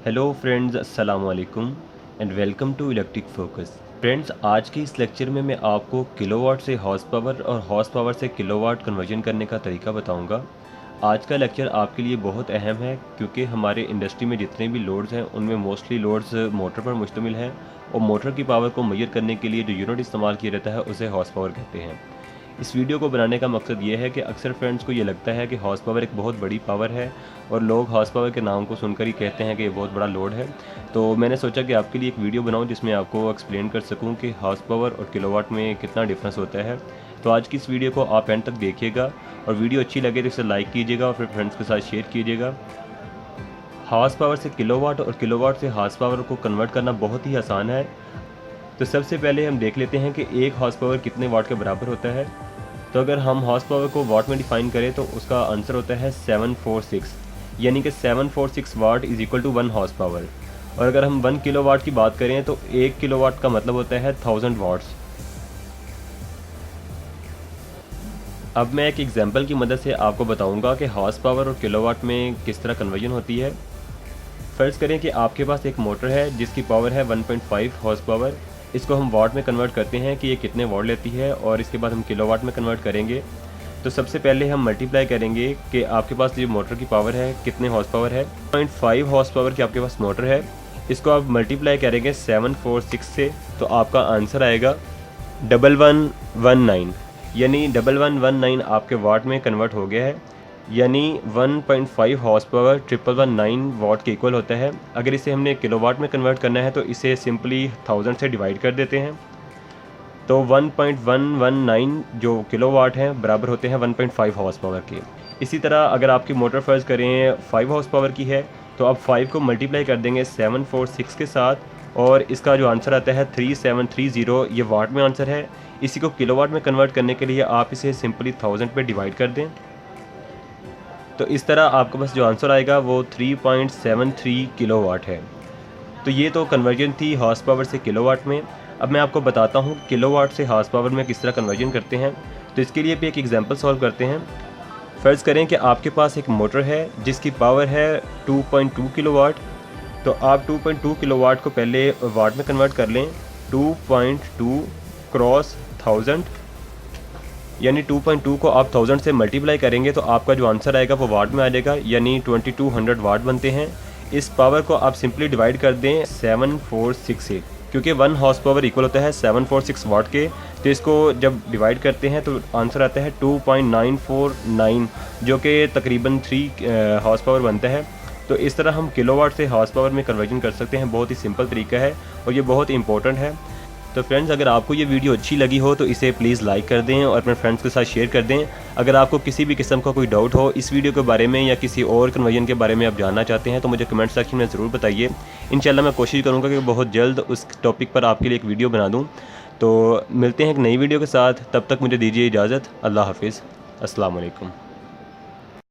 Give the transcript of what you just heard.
Hello friends, अस्सलाम वालेकुम and welcome to electric focus. Friends, आज के इस लेक्चर में मैं आपको किलोवाट से हॉर्स पावर और हॉर्स पावर से किलोवाट कन्वर्जन करने का तरीका बताऊंगा। आज का लेक्चर आपके लिए बहुत अहम है क्योंकि हमारे इंडस्ट्री में जितने भी लोड्स हैं उनमें मोस्टली लोड्स मोटर पर मुश्तमिल है और मोटर की पावर को मेजर करने के लिए जो यूनिट इस्तेमाल किया जाता है उसे हॉर्स पावर कहते हैं। इस वीडियो को बनाने का मकसद ये है कि अक्सर फ्रेंड्स को ये लगता है कि हॉर्स पावर एक बहुत बड़ी पावर है और लोग हॉर्स पावर के नाम को सुनकर ही कहते हैं कि ये बहुत बड़ा लोड है। तो मैंने सोचा कि आपके लिए एक वीडियो बनाऊं जिसमें आपको एक्सप्लेन कर सकूं कि हॉर्स पावर और किलोवाट में कितना डिफरेंस होता है। तो आज की इस वीडियो को आप एंड तक देखिएगा और वीडियो अच्छी लगे तो इसे लाइक कीजिएगा और फिर फ्रेंड्स के साथ शेयर कीजिएगा। हॉर्स पावर से किलोवाट और किलोवाट से हॉर्स पावर को कन्वर्ट करना बहुत ही आसान है। तो सबसे पहले हम देख लेते हैं कि एक हॉर्स पावर कितने वाट के बराबर होता है। तो अगर हम हॉर्स पावर को वाट में डिफाइन करें तो उसका आंसर होता है 746, यानी कि 746 watt is equal to 1 horse power. और अगर हम 1 किलोवाट की बात करें तो 1 किलोवाट का मतलब होता है 1000 वाट्स। अब मैं एक एग्जांपल की मदद से आपको बताऊंगा कि हॉर्स पावर और किलोवाट में किस तरह कन्वर्जन होती है। फ़र्ज़ करें कि आपके पास एक मोटर है जिसकी पावर है 1.5 हॉर्स पावर। इसको हम वाट में कन्वर्ट करते हैं कि ये कितने वाट लेती है और इसके बाद हम किलोवाट में कन्वर्ट करेंगे। तो सबसे पहले हम मल्टीप्लाई करेंगे कि आपके पास जो मोटर की पावर है कितने हॉर्स पावर है। 0.5 हॉर्स पावर की आपके पास मोटर है, इसको आप मल्टीप्लाई करेंगे 746 से तो आपका आंसर आएगा 1119, यानी 1119 आपके वाट में कन्वर्ट हो गया है। यानी 1.5 हॉर्स पावर 1119 वाट के इक्वल होता है। अगर इसे हमने किलोवाट में कन्वर्ट करना है तो इसे सिंपली 1000 से डिवाइड कर देते हैं। तो 1.119 जो किलोवाट हैं बराबर होते हैं 1.5 हॉर्स पावर के। इसी तरह अगर आपकी मोटर फ़र्ज़ करें 5 हॉर्स पावर की है तो आप 5 को मल्टीप्लाई कर देंगे 746 के साथ और इसका जो आंसर आता है 3730, ये वाट में आंसर है। इसी को किलोवाट में कन्वर्ट करने के लिए आप इसे सिंपली 1000 पे डिवाइड कर दें। तो इस तरह आपके पास जो आंसर आएगा वो 3.73 किलोवाट है। तो ये तो कन्वर्जन थी हॉर्स पावर से किलोवाट में। अब मैं आपको बताता हूँ किलोवाट से हॉर्स पावर में किस तरह कन्वर्जन करते हैं। तो इसके लिए भी एक एग्जांपल सॉल्व करते हैं। फ़र्ज़ करें कि आपके पास एक मोटर है जिसकी पावर है 2.2 किलोवाट। तो आप 2.2 किलोवाट को पहले वाट में कन्वर्ट कर लें। 2.2 क्रॉस 1000, यानी 2.2 को आप 1000 से मल्टीप्लाई करेंगे तो आपका जो आंसर आएगा वो वाट में आ जाएगा, यानी 2200 वाट बनते हैं। इस पावर को आप सिंपली डिवाइड कर दें 746 से, क्योंकि 1 हॉर्स पावर इक्वल होता है 746 वाट के। तो इसको जब डिवाइड करते हैं तो आंसर आता है 2.949, जो कि तकरीबन 3 हॉर्स पावर बनता है। तो इस तरह हम किलोवाट से हॉर्स पावर में कन्वर्जन कर सकते हैं। बहुत ही सिंपल तरीका है और ये बहुत इंपॉर्टेंट है। तो फ्रेंड्स, अगर आपको ये वीडियो अच्छी लगी हो तो इसे प्लीज़ लाइक कर दें और अपने फ्रेंड्स के साथ शेयर कर दें। अगर आपको किसी भी किस्म का कोई डाउट हो इस वीडियो के बारे में या किसी और कन्वर्जन के बारे में आप जानना चाहते हैं तो मुझे कमेंट सेक्शन में ज़रूर बताइए। इंशाल्लाह मैं कोशिश करूँगा कि बहुत जल्द उस टॉपिक पर आपके लिए एक वीडियो बना दूँ। तो मिलते हैं एक नई वीडियो के साथ, तब तक मुझे दीजिए इजाज़त। अल्लाह हाफिज़, अस्सलाम वालेकुम।